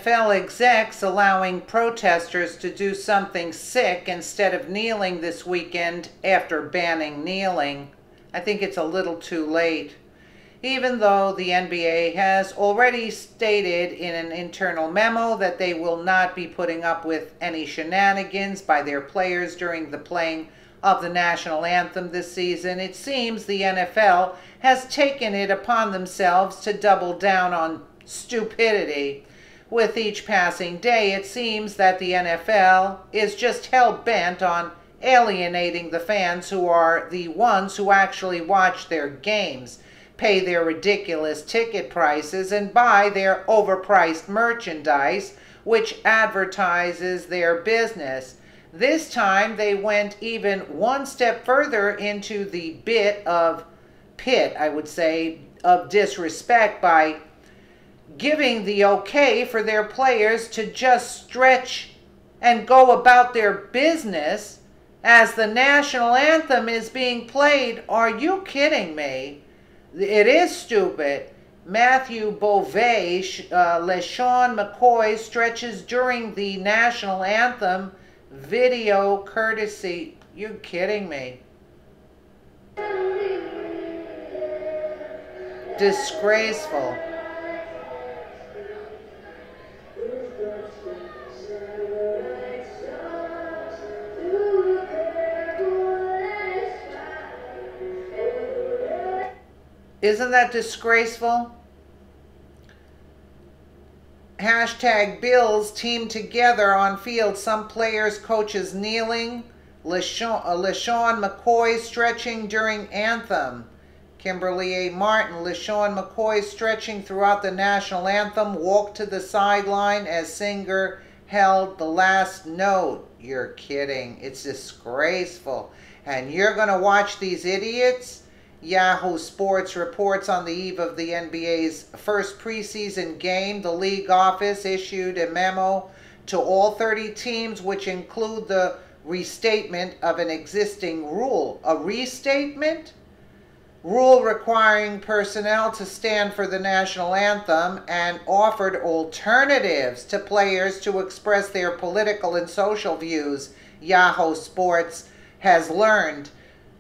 NFL execs allowing protesters to do something sick instead of kneeling this weekend after banning kneeling. I think it's a little too late. Even though the NBA has already stated in an internal memo that they will not be putting up with any shenanigans by their players during the playing of the national anthem this season, it seems the NFL has taken it upon themselves to double down on stupidity. With each passing day, it seems that the NFL is just hell-bent on alienating the fans who are the ones who actually watch their games, pay their ridiculous ticket prices, and buy their overpriced merchandise, which advertises their business. This time, they went even one step further into the pit, I would say, of disrespect by giving the okay for their players to just stretch and go about their business as the national anthem is being played. Are you kidding me? It is stupid. Matthew Beauvais, LeSean McCoy stretches during the national anthem video courtesy. You kidding me? Disgraceful. Isn't that disgraceful? Hashtag Bills team together on field. Some players, coaches kneeling. LeSean McCoy stretching during anthem. Kimberly A. Martin, LeSean McCoy stretching throughout the national anthem, walked to the sideline as singer held the last note. You're kidding. It's disgraceful. And you're going to watch these idiots? Yahoo Sports reports on the eve of the NBA's first preseason game, the league office issued a memo to all 30 teams, which include the restatement of an existing rule. A restatement? Rule requiring personnel to stand for the national anthem, and offered alternatives to players to express their political and social views, Yahoo Sports has learned.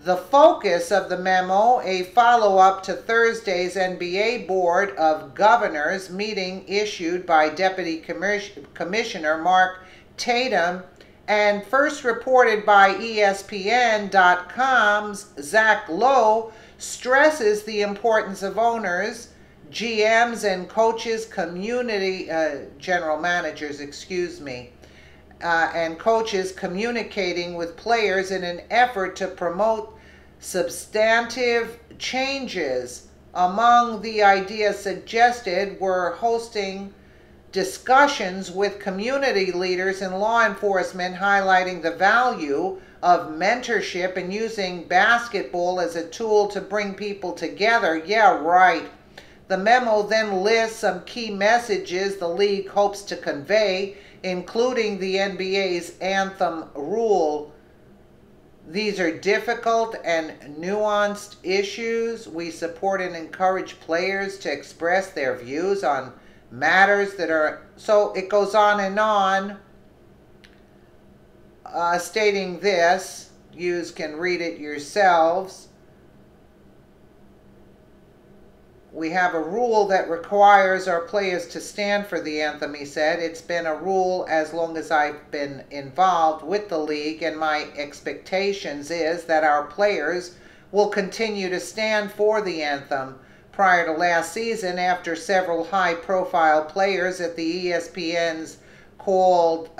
The focus of the memo, a follow-up to Thursday's NBA Board of Governors meeting issued by Deputy Commissioner Mark Tatum and first reported by ESPN.com's Zach Lowe, stresses the importance of owners, GMs, and coaches, general managers, and coaches communicating with players in an effort to promote substantive changes. Among the ideas suggested were hosting discussions with community leaders and law enforcement, highlighting the value of mentorship and using basketball as a tool to bring people together. Yeah, right. The memo then lists some key messages the league hopes to convey, including the NBA's anthem rule. These are difficult and nuanced issues. We support and encourage players to express their views on matters that are... So it goes on, stating this. You can read it yourselves. We have a rule that requires our players to stand for the anthem, he said. It's been a rule as long as I've been involved with the league, and my expectations is that our players will continue to stand for the anthem. Prior to last season, after several high-profile players at the ESPN's called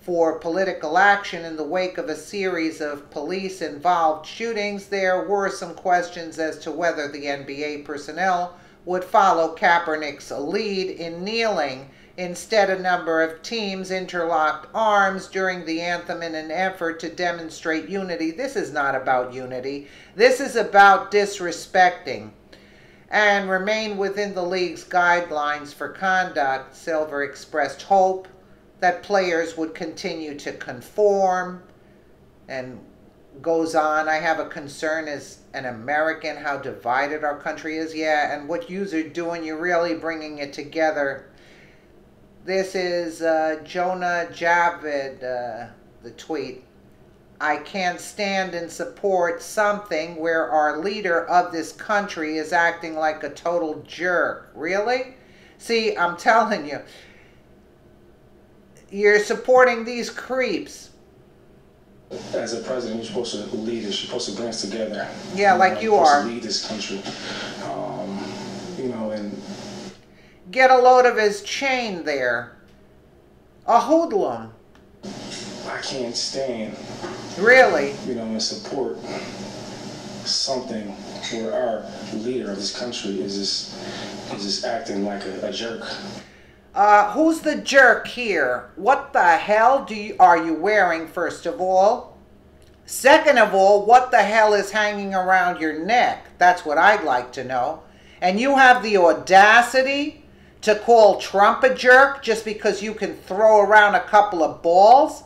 for political action in the wake of a series of police-involved shootings, there were some questions as to whether the NBA personnel would follow Kaepernick's lead in kneeling. Instead, a number of teams interlocked arms during the anthem in an effort to demonstrate unity. This is not about unity. This is about disrespecting and remain within the league's guidelines for conduct. Silver expressed hope that players would continue to conform, and goes on, I have a concern as an American how divided our country is. Yeah, and what yous are doing, you're really bringing it together. This is Jonah Javid, the tweet. I can't stand and support something where our leader of this country is acting like a total jerk. Really? See, I'm telling you, you're supporting these creeps. As a president, you're supposed to lead us. You're supposed to bring us together. Yeah, like you are. You're supposed to lead this country. And get a load of his chain there. A hoodlum. I can't stand. Really? And support something where our leader of this country is just acting like a jerk. Who's the jerk here? What the hell are you wearing, first of all? Second of all, what the hell is hanging around your neck? That's what I'd like to know. And you have the audacity to call Trump a jerk just because you can throw around a couple of balls?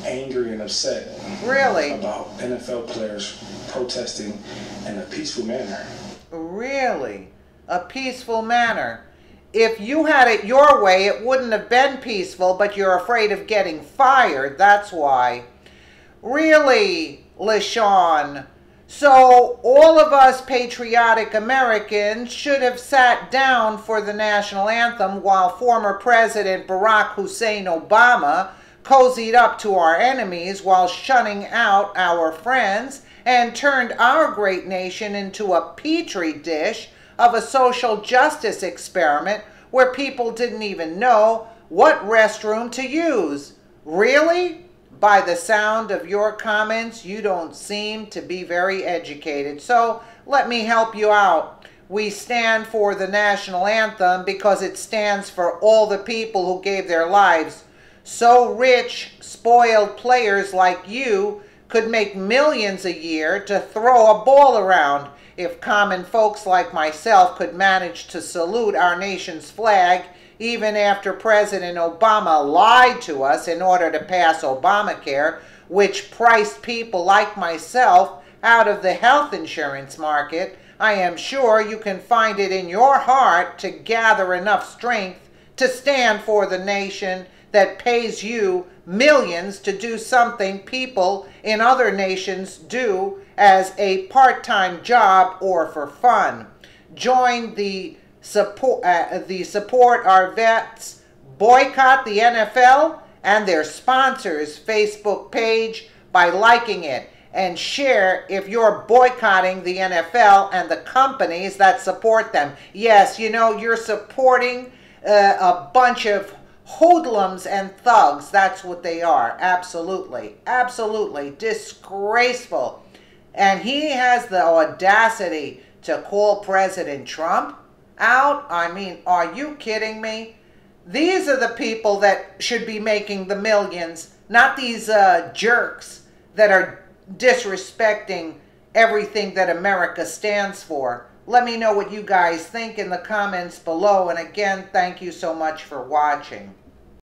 Angry and upset. Really? About NFL players protesting in a peaceful manner. Really? A peaceful manner. If you had it your way, it wouldn't have been peaceful, but you're afraid of getting fired. That's why. Really, LaShawn? So all of us patriotic Americans should have sat down for the national anthem while former President Barack Hussein Obama cozied up to our enemies while shunning out our friends and turned our great nation into a petri dish of a social justice experiment where people didn't even know what restroom to use. Really? By the sound of your comments, you don't seem to be very educated. So let me help you out. We stand for the national anthem because it stands for all the people who gave their lives so rich, spoiled players like you could make millions a year to throw a ball around. If common folks like myself could manage to salute our nation's flag even after President Obama lied to us in order to pass Obamacare, which priced people like myself out of the health insurance market, I am sure you can find it in your heart to gather enough strength to stand for the nation that pays you millions to do something people in other nations do as a part-time job or for fun. Join the support our vets, boycott the NFL and their sponsors' Facebook page by liking it, and share if you're boycotting the NFL and the companies that support them. Yes, you're supporting a bunch of hoodlums and thugs. That's what they are. Absolutely. Absolutely. Disgraceful. And he has the audacity to call President Trump out? I mean, are you kidding me? These are the people that should be making the millions, not these jerks that are disrespecting everything that America stands for. Let me know what you guys think in the comments below. And again, thank you so much for watching.